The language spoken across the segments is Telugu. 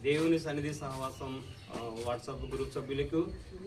దేవుని సన్నిధి సహవాసం వాట్సాప్ గ్రూప్ సభ్యులకు,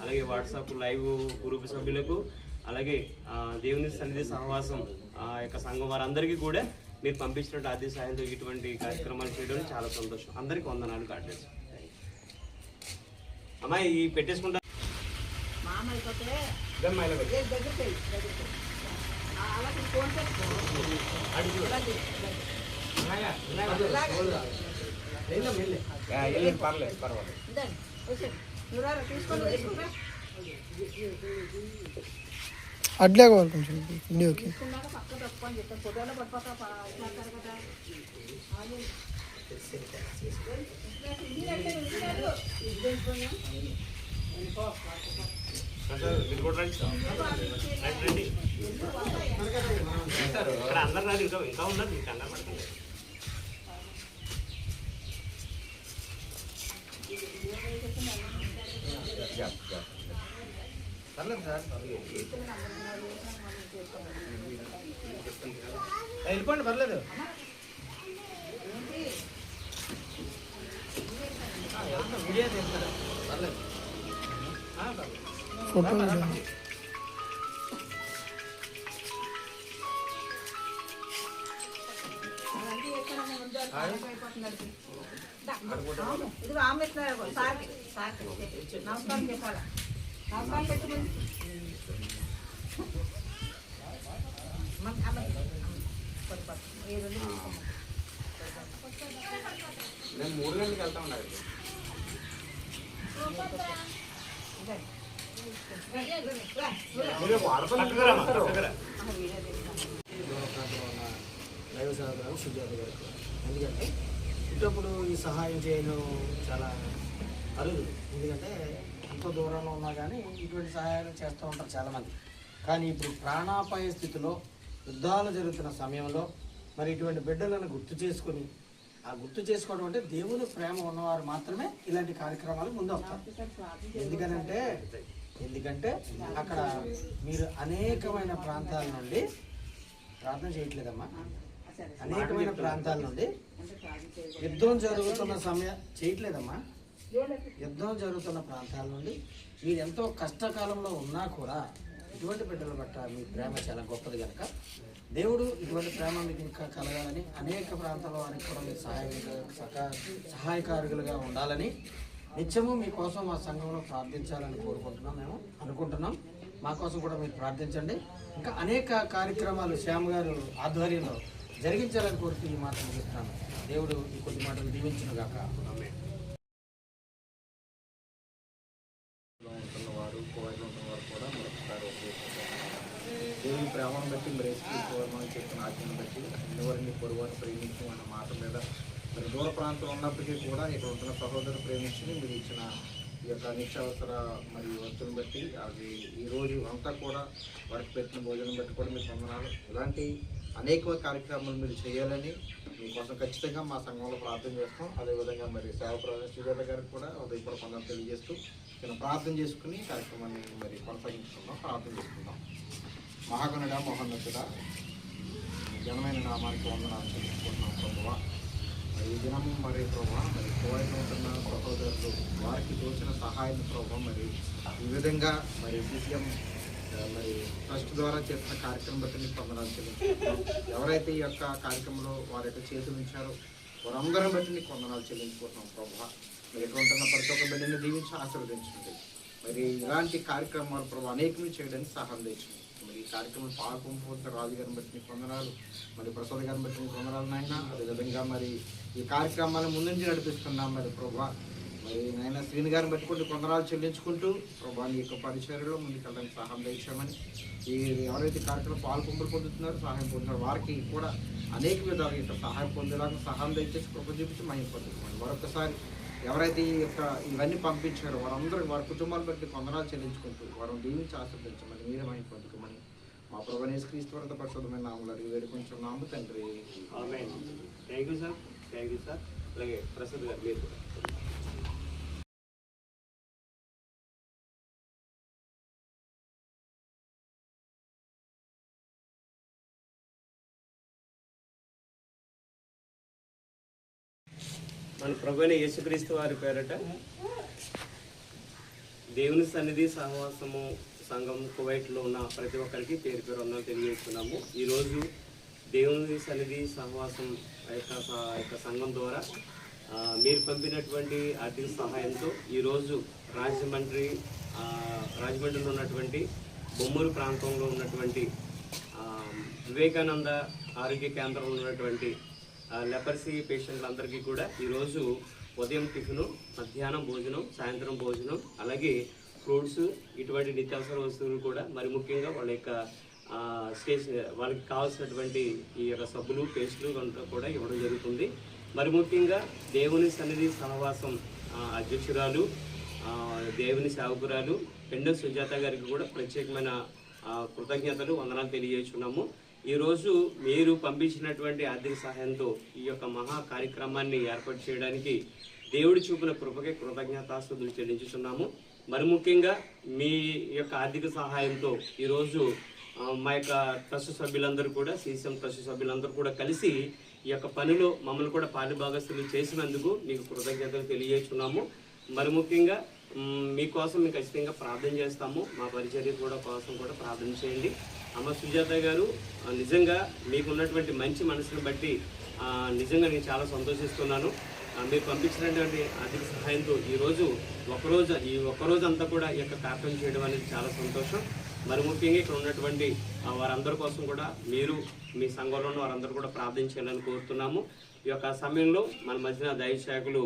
అలాగే వాట్సాప్ లైవ్ గ్రూప్ సభ్యులకు, అలాగే దేవుని సన్నిధి సహవాసం యొక్క సంఘం వారందరికీ కూడా మీరు పంపించినట్టు ఆర్థిక సహాయంతో ఇటువంటి కార్యక్రమాలు చేయడం చాలా సంతోషం. అందరికీ వందనాలు. కాట్లేదు అమ్మాయి ఈ పెట్టేసుకుంటా పర్లేదు పర్వాలేదు. అడ్లే కావాలి కొంచెం వీడియోకి. అందరు రాదు, ఇంకా ఉన్నారు, మీకు అన్నారు పడుతుంది. పర్లేదు సార్, వెళ్ళిపోండి, పర్లేదు. వీడియో తీస్తారా? పర్లేదు, ఫోటో ఇది రామేశ్వర సార్ నమస్కారం చెప్పాలా? నమస్కారం పెట్టుకుని నేను 3 గంటలకు వెళ్తా ఉండాలి. దైవ సహకారం సుజాత గారికి. ఎందుకంటే ఇటప్పుడు ఈ సహాయం చేయడం చాలా అరుదు. ఎందుకంటే ఎంతో దూరంలో ఉన్నా కానీ ఇటువంటి సహాయాలు చేస్తూ ఉంటారు చాలామంది. కానీ ఇప్పుడు ప్రాణాపాయ స్థితిలో యుద్ధాలు జరుగుతున్న సమయంలో మరి ఇటువంటి బిడ్డలను గుర్తు చేసుకుని, ఆ గుర్తు చేసుకోవడం అంటే దేవుని ప్రేమ ఉన్నవారు మాత్రమే ఇలాంటి కార్యక్రమాలు ముందు వస్తారు. ఎందుకంటే అక్కడ మీరు అనేకమైన ప్రాంతాల నుండి ప్రార్థన చేయట్లేదమ్మా, అనేకమైన ప్రాంతాల నుండి యుద్ధం జరుగుతున్న చేయట్లేదమ్మా, యుద్ధం జరుగుతున్న ప్రాంతాల నుండి మీరు ఎంతో కష్టకాలంలో ఉన్నా కూడా ఇటువంటి బిడ్డల పట్ల మీ ప్రేమ చాలా గొప్పది కనుక దేవుడు ఇటువంటి ప్రేమ మీకు ఇంకా కలగాలని, అనేక ప్రాంతాల్లో వారికి కూడా మీరు సహాయకారులుగా ఉండాలని నిత్యము మీకోసం మా సంఘంలో ప్రార్థించాలని కోరుకుంటున్నాం, మేము అనుకుంటున్నాం. మా కోసం కూడా మీరు ప్రార్థించండి. ఇంకా అనేక కార్యక్రమాలు శ్యామ్ గారు ఆధ్వర్యంలో జరిగించాలని కోరుతూ ఈ మాట ముగిస్తున్నాను. దేవుడు ఈ కొద్ది మాటలు దీవించును గాక. ఉంటున్నవారు కోవిడ్లో ఉంటున్నవారు కూడా మరొకసారి దేవుని ప్రేమను బట్టి మరి మనం చెప్పిన ఆజ్ఞను బట్టి ఎవరిని పొరువారు ప్రేమించు అన్న మాట మీద మరి దూర ప్రాంతంలో ఉన్నప్పటికీ కూడా ఇక్కడ ఉంటున్న సహోదరు ప్రేమించి మీరు ఇచ్చిన ఈ యొక్క నిత్యావసర మరియు వస్తువులను బట్టి అది ఈరోజు అంతా కూడా వారికి పెట్టిన భోజనం బట్టి కూడా మీకు వందనాలు. ఇలాంటి అనేక కార్యక్రమాలు మీరు చేయాలని మీకోసం ఖచ్చితంగా మా సంఘంలో ప్రార్థన చేస్తాం. అదేవిధంగా మరి సేవ ప్రవేశ సుజాత గారికి కూడా ఉదయపూర్వ పొందాలు తెలియజేస్తూ నేను ప్రార్థన చేసుకుని కార్యక్రమాన్ని మరి కొనసాగించుకుందాం. ప్రార్థన చేసుకుందాం. మహాగణుడ మహోన్నతుడ ఘనమైన నామానికి వందనాలు చెల్లించుకుంటున్నాం ప్రభువా. మరి ఈ దినం మరి ప్రభావ మరి కోవిడ్లో ఉంటున్న సహోదరులు వారికి తోచిన సహాయం ప్రభావం మరి ఈ విధంగా మరి సీసీఎం మరి ట్రస్ట్ ద్వారా చేసిన కార్యక్రమం బట్టి మీకు వందనాలు చెల్లించుకుంటున్నాం. ఎవరైతే ఈ యొక్క కార్యక్రమంలో వారి యొక్క చేతులు ఉంచారో వారందరం బట్టి నీకు వందనాలు చెల్లించుకుంటున్నాం ప్రభావ. మరి ఎక్కడ ఉంటున్న ప్రతి ఒక్క బిడ్డని దీవించి ఆశీర్వదించండి. మరి ఇలాంటి కార్యక్రమాలు ప్రభావ అనేకలు చేయడానికి సహాయం తెచ్చింది. మరి ఈ కార్యక్రమం పాల్పొందుతున్న రాజు గారిని బట్టి నీకు వందనాలు, మరి ప్రసాద్ గారిని బట్టి నీకు వందనాలు నాయన. అదేవిధంగా మరి ఈ కార్యక్రమాలను ముందుంచి నడిపిస్తున్నాం మరి ప్రభా. మరి నాయన శ్రీని గారిని బట్టి కొన్ని వందనాలు చెల్లించుకుంటూ ప్రభా నీ యొక్క పరిచర్యలో ముందుకెళ్ళడానికి సహాయం తెచ్చామని, ఈ ఎవరైతే కార్యక్రమం పొందుతున్నారో సహాయం పొందుతున్నారో వారికి కూడా అనేక విధాలుగా ఇక్కడ సహాయం పొందేలాగా సహాయం దయచేసి కృప చూపించి మహిమ పొందుతున్నాం. మరొకసారి ఎవరైతే ఈ యొక్క ఇవన్నీ పంపించారో వారందరూ వారి కుటుంబాన్ని బట్టి వందనాలు చెల్లించుకుంటూ వారిని దీవించి ఆశీర్వదించమని మీరే మహిమ పొందుకోమని మా ప్రభువైన యేసుక్రీస్తు వారి పరిశుద్ధమైన నామములో అడిగి వేడుకొంచున్నాము తండ్రి. ఆమేన్. Thank you sir. అలాగే ప్రసాద్ గారు మీరు కూడా. మన ప్రభువైన యేసుక్రీస్తు వారి పేరట దేవుని సన్నిధి సహవాసము సంఘం కువైట్లో ఉన్న ప్రతి ఒక్కరికి పేరు పేరు వందలు తెలియజేస్తున్నాము. ఈరోజు దేవుని సన్నిధి సహవాసం యొక్క సంఘం ద్వారా మీరు పంపినటువంటి ఆర్థిక సహాయంతో ఈరోజు రాజమండ్రిలో ఉన్నటువంటి బొమ్మూరు ప్రాంతంలో ఉన్నటువంటి వివేకానంద ఆరోగ్య కేంద్రంలో ఉన్నటువంటి లెపర్సీ పేషెంట్లందరికీ కూడా ఈరోజు ఉదయం టిఫిను, మధ్యాహ్నం భోజనం, సాయంత్రం భోజనం, అలాగే ఫ్రూట్స్, ఇటువంటి నిత్యావసర వస్తువులు కూడా మరి ముఖ్యంగా వాళ్ళ యొక్క వాళ్ళకి కావాల్సినటువంటి ఈ యొక్క సబ్బులు, పేస్టులు అంతా కూడా ఇవ్వడం జరుగుతుంది. మరి ముఖ్యంగా దేవుని సన్నిధి సహవాసం అధ్యక్షురాలు, దేవుని సేవకురాలు పెండ సుజాత గారికి కూడా ప్రత్యేకమైన కృతజ్ఞతలు, వందనాలు తెలియజేస్తున్నాము. ఈరోజు మీరు పంపించినటువంటి ఆర్థిక సహాయంతో ఈ యొక్క మహా కార్యక్రమాన్ని ఏర్పాటు చేయడానికి దేవుడి చూపిన కృపకే కృతజ్ఞతాస్తుతులు చెల్లించుతున్నాము. మరి ముఖ్యంగా మీ యొక్క ఆర్థిక సహాయంతో ఈరోజు మా యొక్క ట్రస్ట్ సభ్యులందరూ కూడా, సీసీఎం ట్రస్ట్ సభ్యులందరూ కూడా కలిసి ఈ యొక్క పనిలో మమ్మల్ని కూడా పాలుభాగస్తులు చేసినందుకు మీకు కృతజ్ఞతలు తెలియజేస్తున్నాము. మరి ముఖ్యంగా మీకోసం మేము ఖచ్చితంగా ప్రార్థన చేస్తాము. మా పరిచర్య కోసం కూడా ప్రార్థన చేయండి. అమ్మ సుజాత గారు, నిజంగా మీకున్నటువంటి మంచి మనసును బట్టి నిజంగా నేను చాలా సంతోషిస్తున్నాను. మీరు పంపించినటువంటి ఆర్థిక సహాయంతో ఈరోజు ఈ ఒక్కరోజు అంతా కూడా ఈ యొక్క కార్యక్రమం చేయడం అనేది చాలా సంతోషం. మరి ముఖ్యంగా ఇక్కడ ఉన్నటువంటి వారందరి కోసం కూడా మీరు మీ సంఘంలో ఉన్న వారందరూ కూడా ప్రార్థన చేయాలని కోరుతున్నాము. ఈ యొక్క సమయంలో మన మధ్యన దైవశాఖలు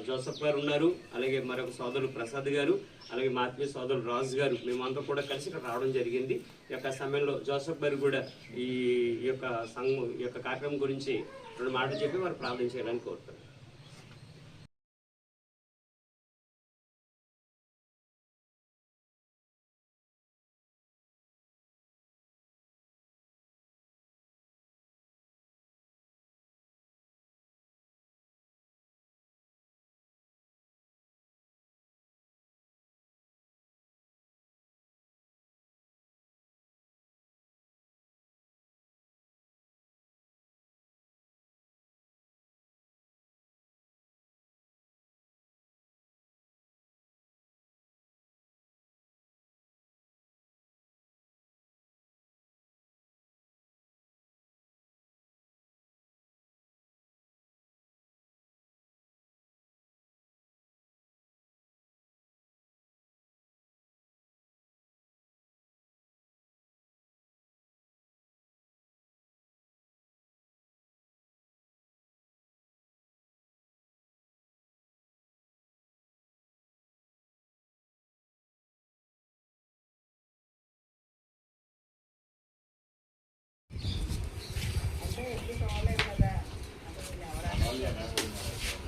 జోసఫ్ గారు ఉన్నారు, అలాగే మరొక సోదరుడు ప్రసాద్ గారు, అలాగే మా ఆత్మీయ సోదరుడు రాజు గారు, మేమంతా కూడా కలిసి ఇక్కడ రావడం జరిగింది. ఈ యొక్క సమయంలో జోసఫ్ గారు కూడా ఈ యొక్క సంఘం ఈ యొక్క కార్యక్రమం గురించి 2 మాటలు చెప్పి వారు ప్రార్థన చేయాలని కోరుతారు.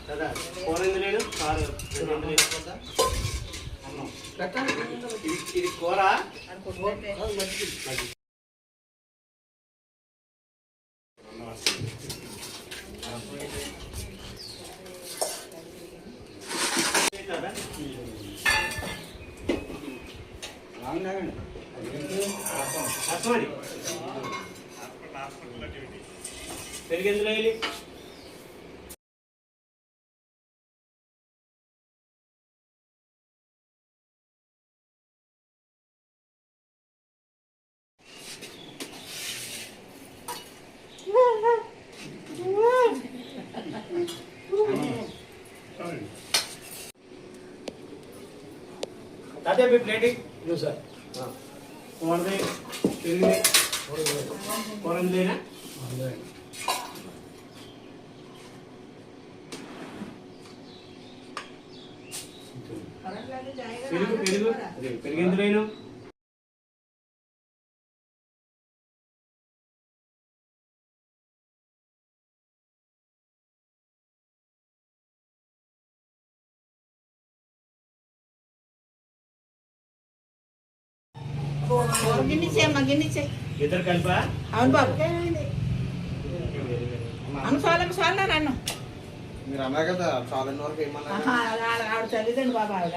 కదా ఫోన్ ఎందుకు కారు ఇది కూర పెరిగేందులో వెళ్ళి ताते भी प्लेटिंग लो सर हां और दे तेरे और देना పెరుగు పెరిగేందులో గిన్నె ఇద్దరు కలిపా అవును బాబు అను చాలా నన్ను మీరు అన్నారు కదా చాలా వరకు ఏమన్నా ఆవిడ చదివిదండి బాబు ఆవిడ